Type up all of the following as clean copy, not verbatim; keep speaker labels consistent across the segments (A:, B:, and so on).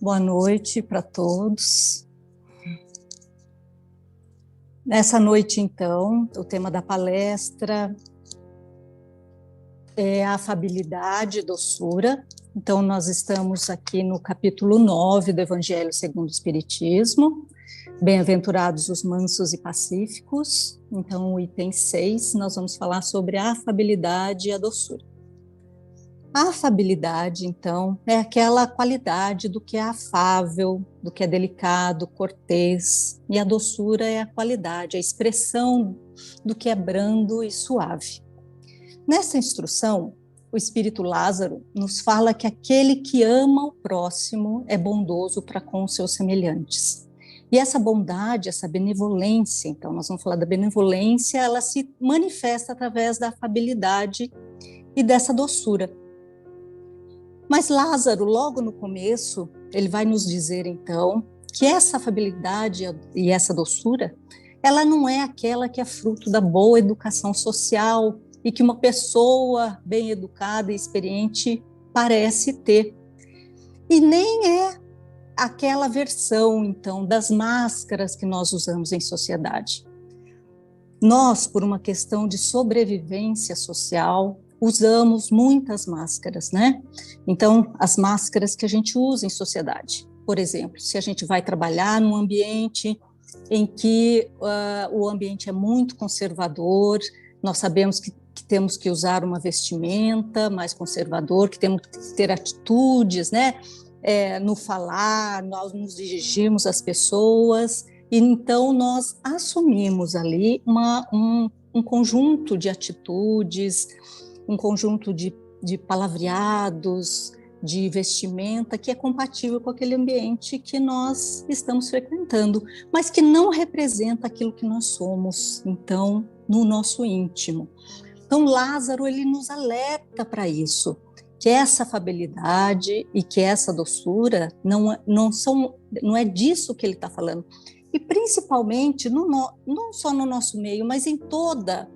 A: Boa noite para todos. Nessa noite, então, o tema da palestra é a afabilidade e doçura. Então, nós estamos aqui no capítulo 9 do Evangelho segundo o Espiritismo, Bem-aventurados os mansos e pacíficos. Então, o item 6, nós vamos falar sobre a afabilidade e a doçura. A afabilidade, então, é aquela qualidade do que é afável, do que é delicado, cortês, e a doçura é a qualidade, a expressão do que é brando e suave. Nessa instrução, o Espírito Lázaro nos fala que aquele que ama o próximo é bondoso para com os seus semelhantes. E essa bondade, essa benevolência, então, nós vamos falar da benevolência, ela se manifesta através da afabilidade e dessa doçura. Mas Lázaro, logo no começo, ele vai nos dizer, então, que essa afabilidade e essa doçura, ela não é aquela que é fruto da boa educação social e que uma pessoa bem educada e experiente parece ter. E nem é aquela versão, então, das máscaras que nós usamos em sociedade. Nós, por uma questão de sobrevivência social, usamos muitas máscaras, né? Então, as máscaras que a gente usa em sociedade. Por exemplo, se a gente vai trabalhar num ambiente em que o ambiente é muito conservador, nós sabemos que temos que usar uma vestimenta mais conservador, que temos que ter atitudes, né? No falar, nós nos dirigimos às pessoas, e então nós assumimos ali um conjunto de atitudes, um conjunto de palavreados, de vestimenta que é compatível com aquele ambiente que nós estamos frequentando, mas que não representa aquilo que nós somos, então, no nosso íntimo. Então, Lázaro, ele nos alerta para isso, que essa afabilidade e que essa doçura não é disso que ele está falando. E principalmente, não só no nosso meio, mas em toda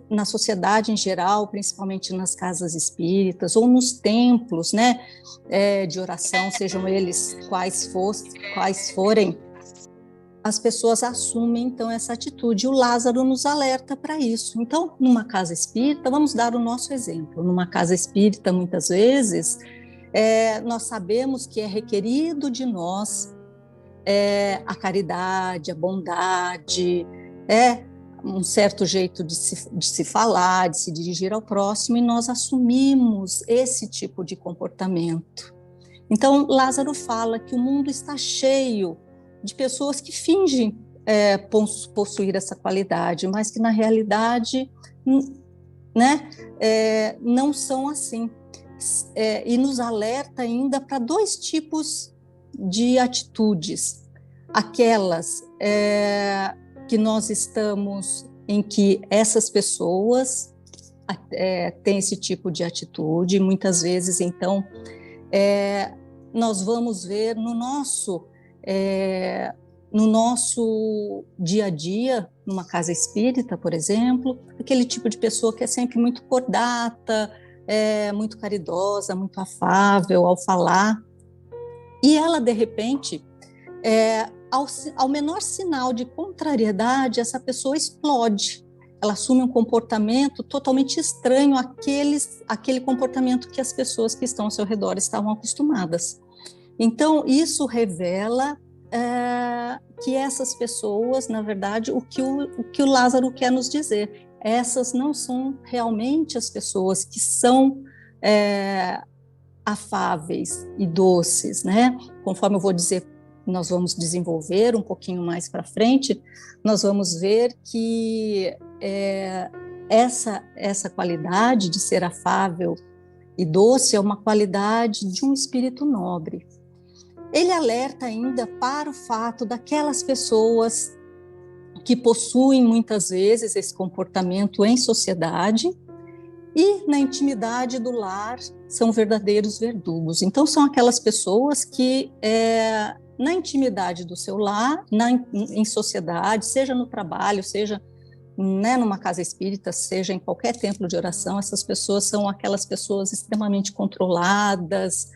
A: na sociedade em geral, principalmente nas casas espíritas ou nos templos, né, de oração, sejam eles quais forem, as pessoas assumem então essa atitude. O Lázaro nos alerta para isso. Então, numa casa espírita, vamos dar o nosso exemplo. Numa casa espírita, muitas vezes, nós sabemos que é requerido de nós a caridade, a bondade, um certo jeito de se falar, de se dirigir ao próximo, e nós assumimos esse tipo de comportamento. Então, Lázaro fala que o mundo está cheio de pessoas que fingem possuir essa qualidade, mas que na realidade né, não são assim. E nos alerta ainda para dois tipos de atitudes. Aquelas que nós estamos, em que essas pessoas têm esse tipo de atitude, muitas vezes, então, nós vamos ver no nosso dia a dia, numa casa espírita, por exemplo, aquele tipo de pessoa que é sempre muito cordata, muito caridosa, muito afável ao falar, e ela, de repente, ao menor sinal de contrariedade, essa pessoa explode. Ela assume um comportamento totalmente estranho àquele comportamento que as pessoas que estão ao seu redor estavam acostumadas. Então, isso revela que essas pessoas, na verdade, o que o Lázaro quer nos dizer, essas não são realmente as pessoas que são afáveis e doces, né? Conforme eu vou dizer, nós vamos desenvolver um pouquinho mais para frente, nós vamos ver que essa qualidade de ser afável e doce é uma qualidade de um espírito nobre. Ele alerta ainda para o fato daquelas pessoas que possuem muitas vezes esse comportamento em sociedade e na intimidade do lar são verdadeiros verdugos. Então são aquelas pessoas que na intimidade do seu lar, em sociedade, seja no trabalho, seja numa casa espírita, seja em qualquer templo de oração, essas pessoas são aquelas pessoas extremamente controladas,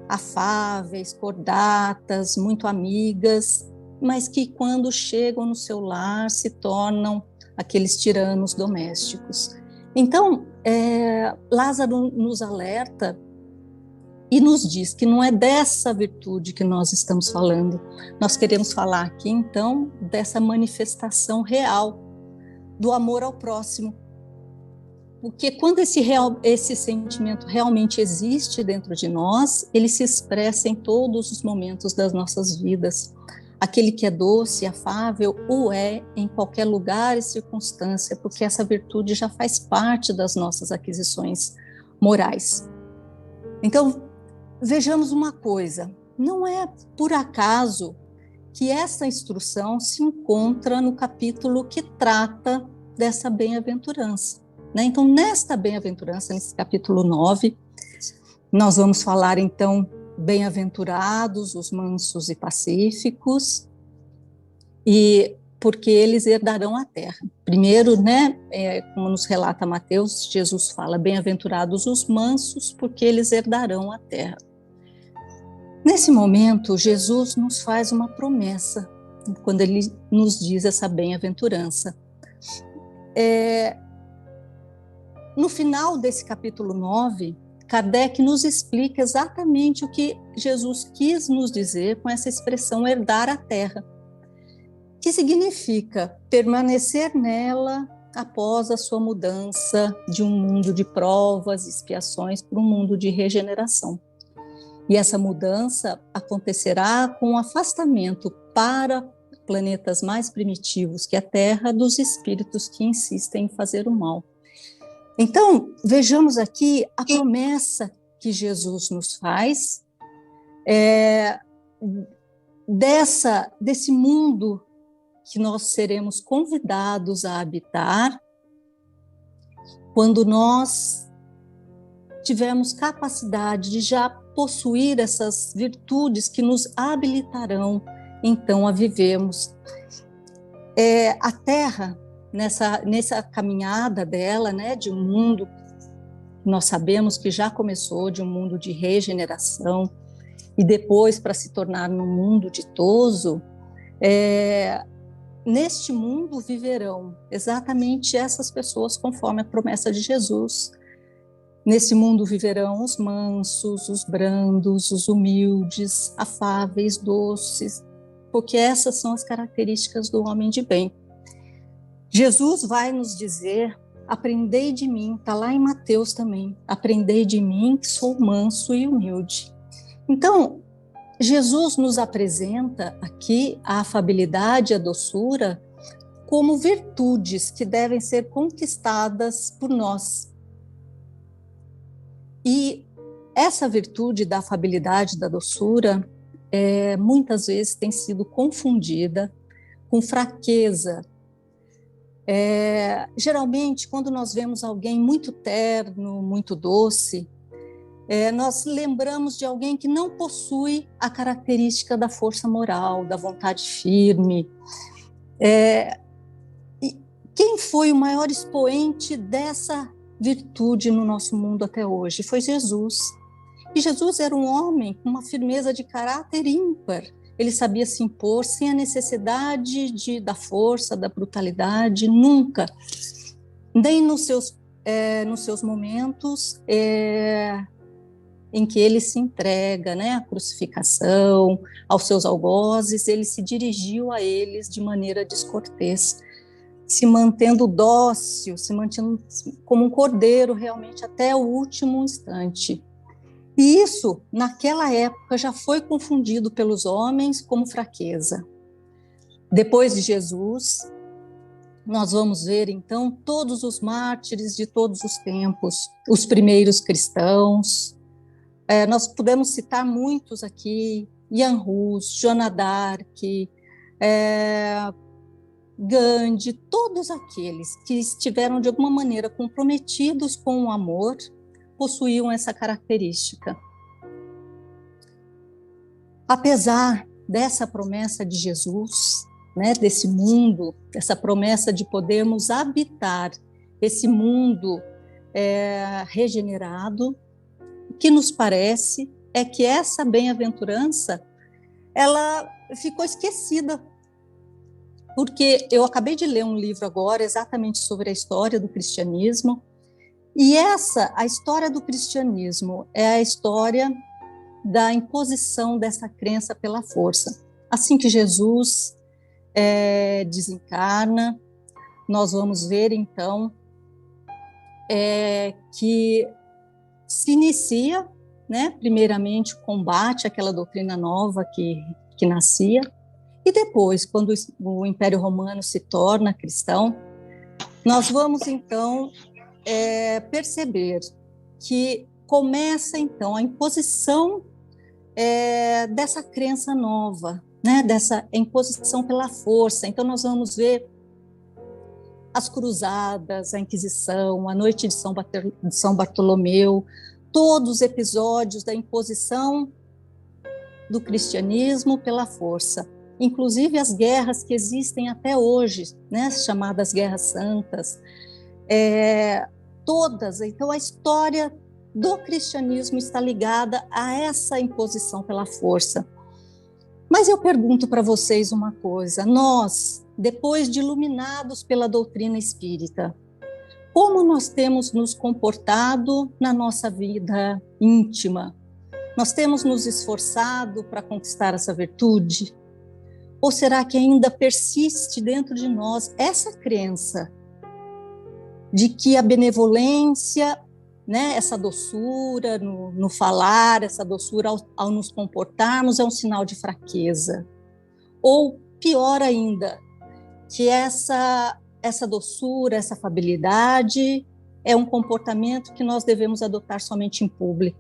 A: afáveis, cordatas, muito amigas, mas que quando chegam no seu lar se tornam aqueles tiranos domésticos. Então, Lázaro nos alerta e nos diz que não é dessa virtude que nós estamos falando. Nós queremos falar aqui, então, dessa manifestação real do amor ao próximo. Porque quando esse sentimento realmente existe dentro de nós, ele se expressa em todos os momentos das nossas vidas. Aquele que é doce, afável, o é em qualquer lugar e circunstância, porque essa virtude já faz parte das nossas aquisições morais. Então, vejamos uma coisa, não é por acaso que essa instrução se encontra no capítulo que trata dessa bem-aventurança. Então, nesta bem-aventurança, nesse capítulo 9, nós vamos falar, então, bem-aventurados os mansos e pacíficos, e porque eles herdarão a terra. Primeiro, como nos relata Mateus, Jesus fala, bem-aventurados os mansos, porque eles herdarão a terra. Nesse momento, Jesus nos faz uma promessa, quando ele nos diz essa bem-aventurança. No final desse capítulo 9, Kardec nos explica exatamente o que Jesus quis nos dizer com essa expressão herdar a terra, que significa permanecer nela após a sua mudança de um mundo de provas e expiações para um mundo de regeneração. E essa mudança acontecerá com o afastamento para planetas mais primitivos que a Terra dos espíritos que insistem em fazer o mal. Então, vejamos aqui a promessa que Jesus nos faz desse mundo que nós seremos convidados a habitar quando nós tivermos capacidade de já possuir essas virtudes que nos habilitarão, então, a vivermos. A Terra, nessa caminhada dela, de um mundo que nós sabemos que já começou, de um mundo de regeneração, e depois para se tornar um mundo ditoso, neste mundo viverão exatamente essas pessoas conforme a promessa de Jesus. Nesse mundo viverão os mansos, os brandos, os humildes, afáveis, doces, porque essas são as características do homem de bem. Jesus vai nos dizer, aprendei de mim, está lá em Mateus também, aprendei de mim que sou manso e humilde. Então, Jesus nos apresenta aqui a afabilidade e a doçura como virtudes que devem ser conquistadas por nós. E essa virtude da afabilidade e da doçura muitas vezes tem sido confundida com fraqueza. Geralmente, quando nós vemos alguém muito terno, muito doce, nós lembramos de alguém que não possui a característica da força moral, da vontade firme. E quem foi o maior expoente dessa virtude no nosso mundo até hoje? Foi Jesus. E Jesus era um homem com uma firmeza de caráter ímpar. Ele sabia se impor sem a necessidade da força, da brutalidade, nunca. Nem nos seus momentos em que ele se entrega, à crucificação, aos seus algozes, ele se dirigiu a eles de maneira descortês, se mantendo dócil, se mantendo como um cordeiro realmente até o último instante. E isso, naquela época, já foi confundido pelos homens como fraqueza. Depois de Jesus, nós vamos ver, então, todos os mártires de todos os tempos, os primeiros cristãos. Nós podemos citar muitos aqui, Jan Hus, Joana d'Arc, Gandhi, todos aqueles que estiveram, de alguma maneira, comprometidos com o amor, possuíam essa característica. Apesar dessa promessa de Jesus, desse mundo, essa promessa de podermos habitar esse mundo regenerado, o que nos parece é que essa bem-aventurança, ela ficou esquecida, porque eu acabei de ler um livro agora exatamente sobre a história do cristianismo, e a história do cristianismo é a história da imposição dessa crença pela força. Assim que Jesus desencarna, nós vamos ver, então, que se inicia, né, primeiramente, o combate àquela doutrina nova que nascia, e depois, quando o Império Romano se torna cristão, nós vamos, então, perceber que começa, então, a imposição dessa crença nova, né, dessa imposição pela força. Então, nós vamos ver as cruzadas, a Inquisição, a noite de São Bartolomeu, todos os episódios da imposição do cristianismo pela força, inclusive as guerras que existem até hoje, né, chamadas guerras santas, todas. Então, a história do cristianismo está ligada a essa imposição pela força. Mas eu pergunto para vocês uma coisa: nós, depois de iluminados pela doutrina espírita, como nós temos nos comportado na nossa vida íntima? Nós temos nos esforçado para conquistar essa virtude? Ou será que ainda persiste dentro de nós essa crença de que a benevolência, né, essa doçura no falar, essa doçura ao nos comportarmos é um sinal de fraqueza? Ou, pior ainda, que essa doçura, essa afabilidade é um comportamento que nós devemos adotar somente em público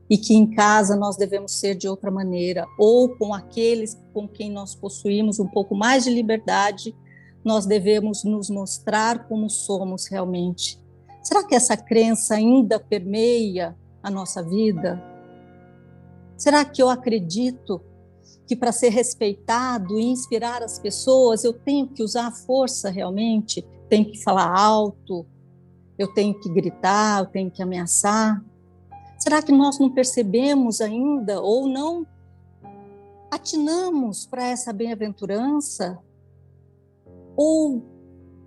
A: e que em casa nós devemos ser de outra maneira, ou com aqueles com quem nós possuímos um pouco mais de liberdade, nós devemos nos mostrar como somos realmente. Será que essa crença ainda permeia a nossa vida? Será que eu acredito que para ser respeitado e inspirar as pessoas, eu tenho que usar a força realmente? Tenho que falar alto? Eu tenho que gritar? Eu tenho que ameaçar? Será que nós não percebemos ainda ou não atinamos para essa bem-aventurança? Ou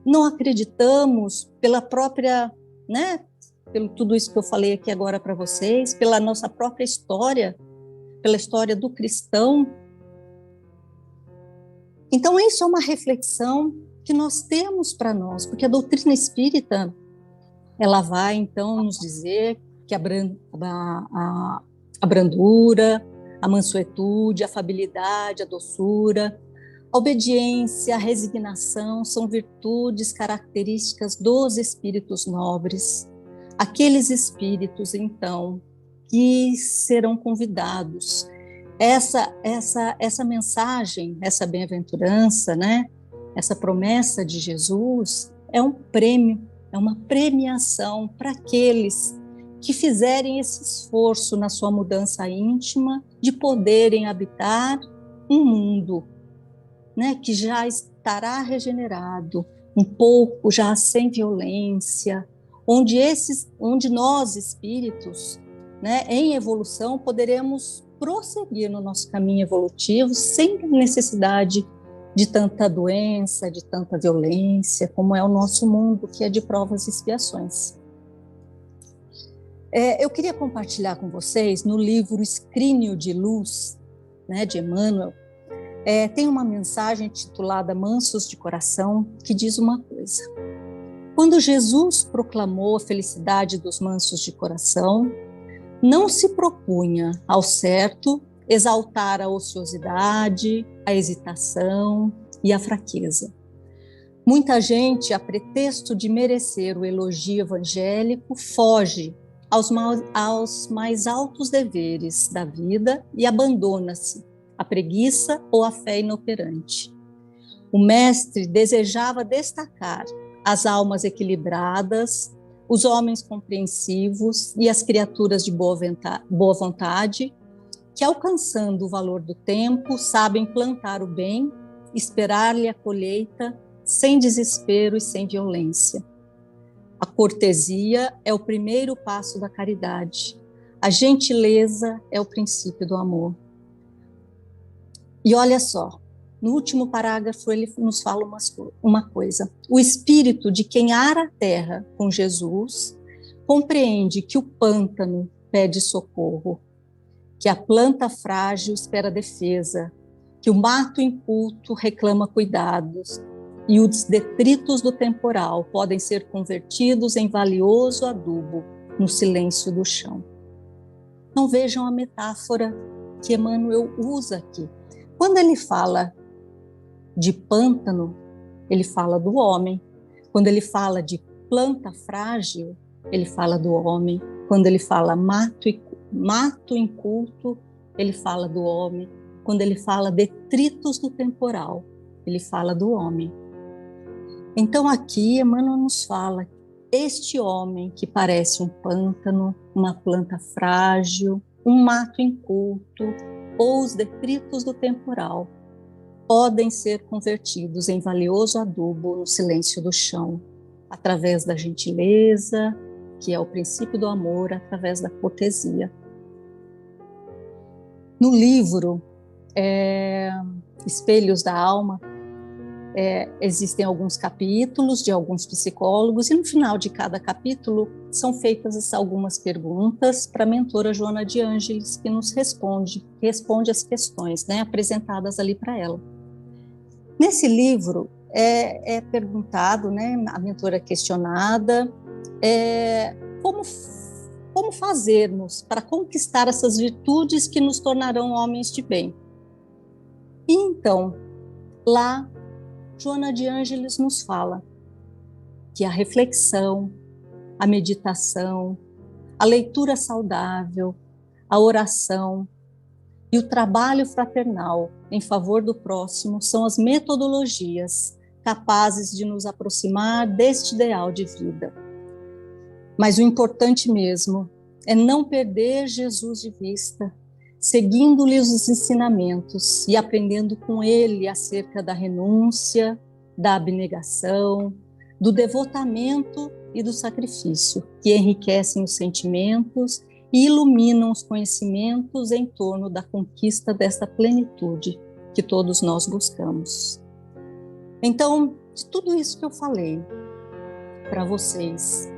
A: não acreditamos pela própria, né, pelo tudo isso que eu falei aqui agora para vocês, pela nossa própria história, pela história do cristão? Então, isso é uma reflexão que nós temos para nós, porque a doutrina espírita, ela vai, então, nos dizer que a brandura, a mansuetude, a afabilidade, a doçura, a obediência, a resignação são virtudes características dos espíritos nobres. Aqueles espíritos, então, que serão convidados. Essa mensagem, essa bem-aventurança, né? Essa promessa de Jesus é um prêmio, é uma premiação para aqueles que fizerem esse esforço na sua mudança íntima de poderem habitar um mundo, né, que já estará regenerado, um pouco já sem violência, onde nós espíritos, né, em evolução, poderemos prosseguir no nosso caminho evolutivo sem necessidade de tanta doença, de tanta violência, como é o nosso mundo, que é de provas e expiações. Eu queria compartilhar com vocês, no livro Escrínio de Luz, né, de Emmanuel, tem uma mensagem titulada Mansos de Coração, que diz uma coisa: quando Jesus proclamou a felicidade dos mansos de coração, não se propunha, ao certo, exaltar a ociosidade, a hesitação e a fraqueza. Muita gente, a pretexto de merecer o elogio evangélico, foge aos mais altos deveres da vida e abandona-se à preguiça ou à fé inoperante. O mestre desejava destacar as almas equilibradas, os homens compreensivos e as criaturas de boa vontade, que, alcançando o valor do tempo, sabem plantar o bem, esperar-lhe a colheita, sem desespero e sem violência. A cortesia é o primeiro passo da caridade. A gentileza é o princípio do amor. E olha só, no último parágrafo ele nos fala uma coisa. O espírito de quem ara a terra com Jesus compreende que o pântano pede socorro, que a planta frágil espera defesa, que o mato inculto reclama cuidados e os detritos do temporal podem ser convertidos em valioso adubo no silêncio do chão. Então vejam a metáfora que Emmanuel usa aqui. Quando ele fala de pântano, ele fala do homem. Quando ele fala de planta frágil, ele fala do homem. Quando ele fala mato inculto, ele fala do homem. Quando ele fala detritos do temporal, ele fala do homem. Então aqui Emmanuel nos fala, este homem que parece um pântano, uma planta frágil, um mato inculto, ou os detritos do temporal, podem ser convertidos em valioso adubo no silêncio do chão, através da gentileza, que é o princípio do amor, através da cortesia. No livro Espelhos da Alma, existem alguns capítulos de alguns psicólogos, e no final de cada capítulo são feitas algumas perguntas para a mentora Joana de Ângeles, que nos responde as questões, né, apresentadas ali para ela. Nesse livro é perguntado, né, a mentora é questionada, como fazermos para conquistar essas virtudes que nos tornarão homens de bem. E então, lá, Joana de Ângeles nos fala que a reflexão, a meditação, a leitura saudável, a oração e o trabalho fraternal em favor do próximo são as metodologias capazes de nos aproximar deste ideal de vida. Mas o importante mesmo é não perder Jesus de vista, seguindo-lhe os ensinamentos e aprendendo com ele acerca da renúncia, da abnegação, do devotamento e do sacrifício, que enriquecem os sentimentos e iluminam os conhecimentos em torno da conquista desta plenitude que todos nós buscamos. Então, de tudo isso que eu falei para vocês,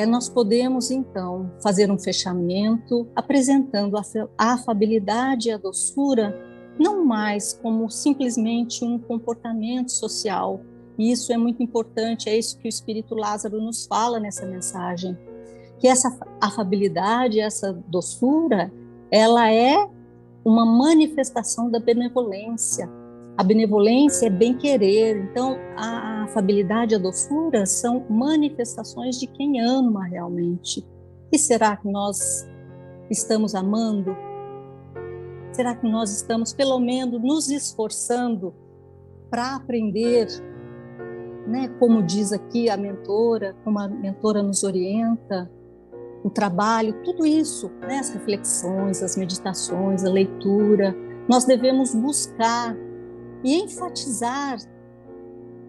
A: nós podemos, então, fazer um fechamento apresentando a afabilidade e a doçura não mais como simplesmente um comportamento social. E isso é muito importante, é isso que o Espírito Lázaro nos fala nessa mensagem, que essa afabilidade, essa doçura, ela é uma manifestação da benevolência. A benevolência é bem-querer, então a afabilidade e a doçura são manifestações de quem ama realmente. E será que nós estamos amando? Será que nós estamos, pelo menos, nos esforçando para aprender, né? Como diz aqui a mentora, como a mentora nos orienta, o trabalho, tudo isso, né? As reflexões, as meditações, a leitura, nós devemos buscar e enfatizar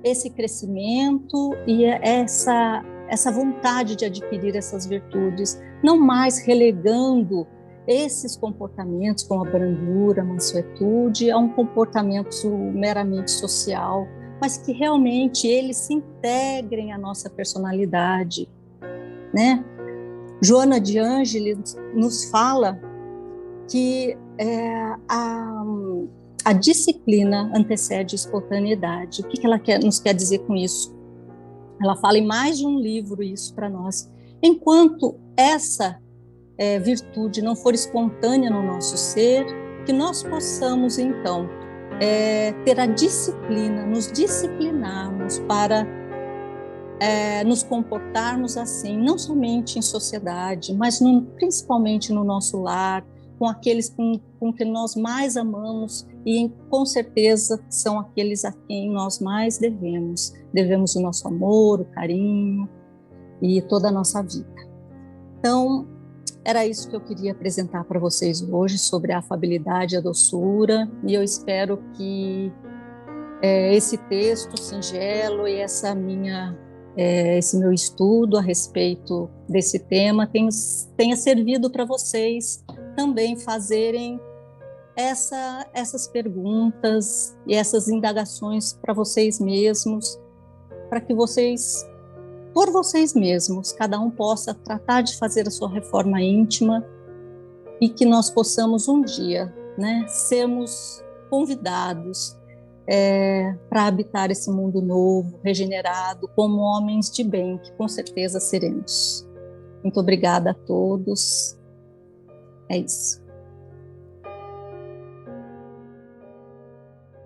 A: esse crescimento e essa vontade de adquirir essas virtudes, não mais relegando esses comportamentos como a brandura, a mansuetude a um comportamento meramente social, mas que realmente eles se integrem à nossa personalidade, né? Joana de Ângeles nos fala que a disciplina antecede a espontaneidade. O que ela nos quer dizer com isso? Ela fala em mais de um livro isso para nós. Enquanto essa virtude não for espontânea no nosso ser, que nós possamos, então, ter a disciplina, nos disciplinarmos para nos comportarmos assim, não somente em sociedade, mas principalmente no nosso lar, com aqueles com que nós mais amamos e com certeza são aqueles a quem nós mais devemos o nosso amor, o carinho e toda a nossa vida. Então, era isso que eu queria apresentar para vocês hoje sobre a afabilidade e a doçura, e eu espero que esse texto singelo e essa minha esse meu estudo a respeito desse tema tenha servido para vocês também fazerem essas perguntas e essas indagações para vocês mesmos, para que vocês, por vocês mesmos, cada um possa tratar de fazer a sua reforma íntima e que nós possamos um dia, né, sermos convidados para habitar esse mundo novo, regenerado, como homens de bem, que com certeza seremos. Muito obrigada a todos. É isso.